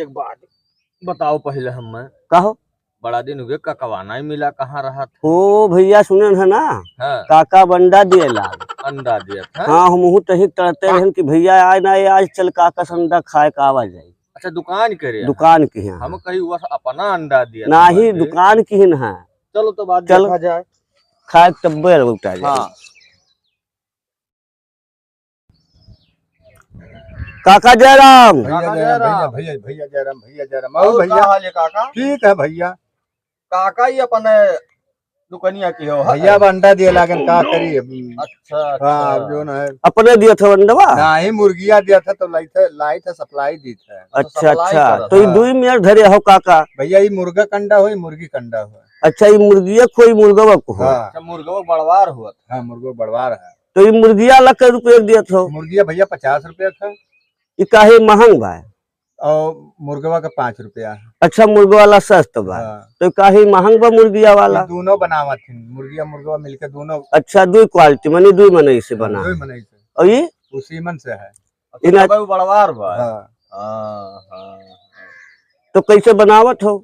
एक बात बताओ पहले हमें। कहो। बड़ा दिन हुए ककवा नहीं मिला, कहाँ रहा था? ओ भैया सुने है ना, हाँ। काका बंडा दिए लाल। अंडा दिया था? हाँ हम तही तरते रहन कि भैया आए ना आज चल काका से अंडा खाए का आवा जाए। अच्छा दुकान करे? दुकान की है। हम कहीं हुआ अपना अंडा दिया ना ही दुकान की है। चलो तो बात चल देखा जाए। खाए तब्बे उठा जाए। हाँ। काका जयराम। भैया जयराम, भैया भैया जयराम, भैया जयराम। और भैया हाल है काका? ठीक है भैया। काका ही अपने दुकानिया की हो? भैया अंडा दिए लागन का करी। अच्छा हाँ जो ना है अपने दिया था अंडवा? ना ही मुर्गिया दिया था तो लाई था सप्लाई दी था। अच्छा अच्छा तो ये दुई मिनट धरे हो काका? भैया ये मुर्गा कंडा हो मुर्गी कंडा हो। अच्छा ये मुर्गिया कोई मुर्गा को हो? हाँ मुर्गा बड़वार हुआ था। हाँ मुर्गो बड़वार है। तो ये मुर्गिया अलग के रुपये दिया था? मुर्गिया भैया 50 रुपया था। ये काहे महंग बा? और मुर्गवा का 5 रुपया है। अच्छा मुर्गा वाला सस्ता बा। तो काहे महंग बा मुर्गिया वाला? दोनों बनावा थी मुर्गिया मुर्गवा मिलकर दोनों। अच्छा दो क्वालिटी मानी दो मनई से बना। दो मनई से। और ये उसी मन से है। बड़वार बा। हाँ। तो कैसे बनावत हो?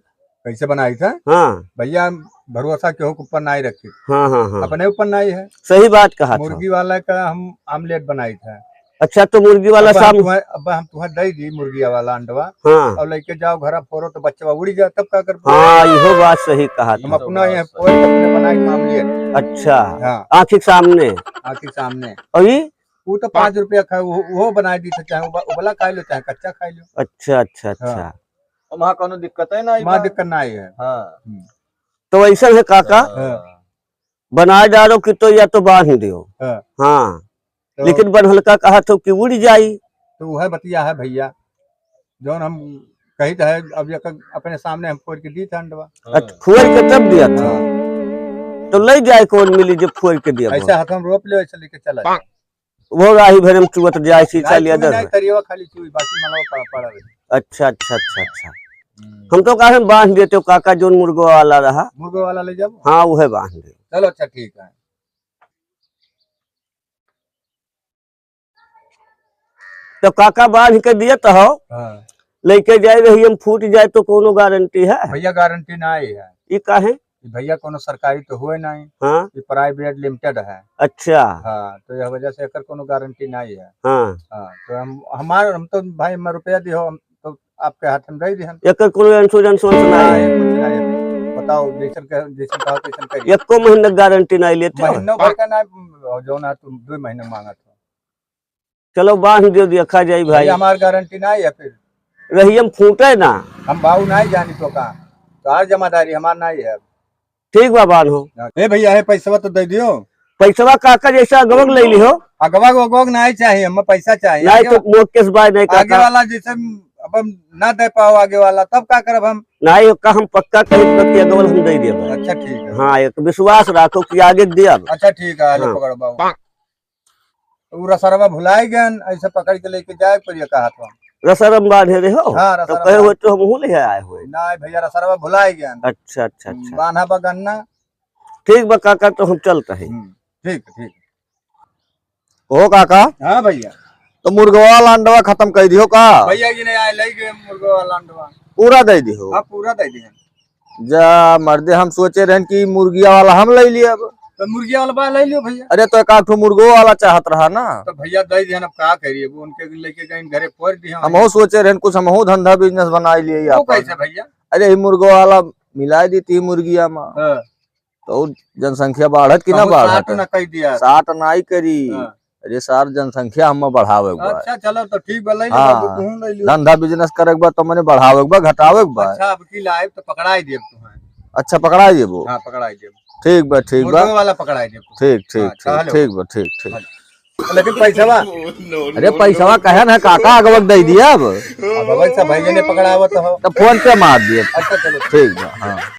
कैसे बनाई था? हाँ भैया भरोसा के ऊपर नहीं रखी। हाँ हाँ हाँ अपने ऊपर नहीं है। सही बात कहा। मुर्गी वाला का हम आमलेट बनाई था। अच्छा तो मुर्गी वाला शाम अब हम तुम्हें दे दी मुर्गिया वाला अंडवा। हाँ और लेके जाओ घर फोड़ो तो बच्चा उड़ी जाए तब क्या कर? हाँ यो बात सही कहा। हम अपना यहाँ अपने बनाई आमलेट। अच्छा हाँ आँख के सामने। आँख के सामने। और ये वो तो 5 रुपया खा वो बनाई दी था। चाहे उबला खा लो चाहे कच्चा खा लो। अच्छा अच्छा अच्छा वहाँ कोनो दिक्कत है ना? वहाँ दिक्कत नहीं है। हाँ। तो ऐसा है काका बना डालो कि तो या तो बांध दो। हाँ तो लेकिन बनहलका कहा तो कि उड़ जाई। तो वह बतिया है भैया जो हम कही था। अब अपने सामने हम फोड़ के दी था अंडवा। अच्छा फोड़ के तब दिया था? तो ले जाए कौन मिली जब फोड़ के दिया? ऐसा हाथ हम रोप ले ऐसा लेके चला वो राही भरम चुवत जाए सी चलिए नहीं तरिया खाली चुई बाकी मलावा पड़ा रही। अच्छा अच्छा अच्छा अच्छा हम तो कहा बांध देते हो काका जो मुर्गो वाला रहा। मुर्गो वाला ले जाओ। हाँ वो है बांध दे। चलो अच्छा ठीक है। तो काका बांध के दिए तो लेके जाए रही हम फूट जाए तो कोनो गारंटी है? भैया गारंटी नहीं है। ये काहे? भैया कोनो सरकारी तो हुए नहीं। हाँ ये प्राइवेट लिमिटेड है। अच्छा हाँ तो यह वजह से एकर कोनो गारंटी नहीं है। हाँ हाँ तो हम तो भाई मैं रुपया दी हो तो आपके हाथ में दे दी हम। एक कोनो इंश्योरेंस नहीं बताओ जैसन कहो तैसन करिए। एको महीना गारंटी नहीं लेते? महीनों भर का ना जो ना तुम 2 महीने मांगा था। चलो बांध दो देखा जाए भाई। हमारी गारंटी नहीं है फिर रही हम फूटे ना। हम भाव नहीं जानी तो कहा तो हर जमादारी हमार नहीं है। ठीक बा बांध हो। ए भैया है पैसा तो दे दियो। पैसा काका जैसा अगवग ले ली हो? अगवा नहीं चाहिए हमें पैसा चाहिए। नहीं तो मोकेश बाय नहीं आगे वाला जैसे अब हम ना दे पाओ आगे वाला तब क्या करब हम? नहीं का हम पक्का कहीं अगवल हम दे दिए। अच्छा ठीक है। हाँ एक विश्वास रखो कि आगे दिया। अच्छा ठीक है। हाँ। पकड़ बाबू रसरवा भुलाई गन ऐसे पकड़ के लेके जाए पर कहा था रसरम बांधे रहे हो? हाँ, तो कहे हो तो हम ले आए हो। नहीं भैया रसरवा भुलाई गन। अच्छा अच्छा अच्छा बांधा बगन्ना। ठीक बा काका तो हम चलते हैं। ठीक ठीक। ओ काका। हाँ भैया तो मुर्गा वाला अंडवा खत्म कर दियो का? भैया जी ने आए ले गए मुर्गा वाला अंडवा पूरा दे दियो? हाँ पूरा दे दिए। जा मर्दे हम सोचे रहन कि मुर्गिया वाला हम ले लिए। अब तो मुर्गिया वाला ले लियो भैया। अरे तो एक आठ मुर्गो वाला चाहत रहा ना। तो भैया दे दिया अब क्या करिए वो उनके लेके गए घरे फोड़ दिए। हम सोचे रहन कुछ हम धंधा बिजनेस बना लिए। कैसे भैया? अरे मुर्गो वाला मिला दी थी मुर्गिया में तो जनसंख्या बढ़त कि ना बढ़त? 60 नहीं करी। अरे सार जनसंख्या हम बढ़ावे। अच्छा चलो तो ठीक बा धंधा बिजनेस करे तो मैंने बढ़ावे बा घटावे बा। अच्छा अब की लाइव तो पकड़ाई देब तुम्हें। अच्छा पकड़ाई देबो? हां पकड़ाई देब। ठीक बा ठीक बा। मुर्गा वाला पकड़ाई देब। ठीक ठीक ठीक ठीक बा ठीक ठीक। लेकिन पैसावा? अरे पैसावा कहे ना काका अगवक दे दिया। अब वैसा भैया ने पकड़ावत हो तो फोन पे मार दिए। अच्छा चलो ठीक बा। हाँ।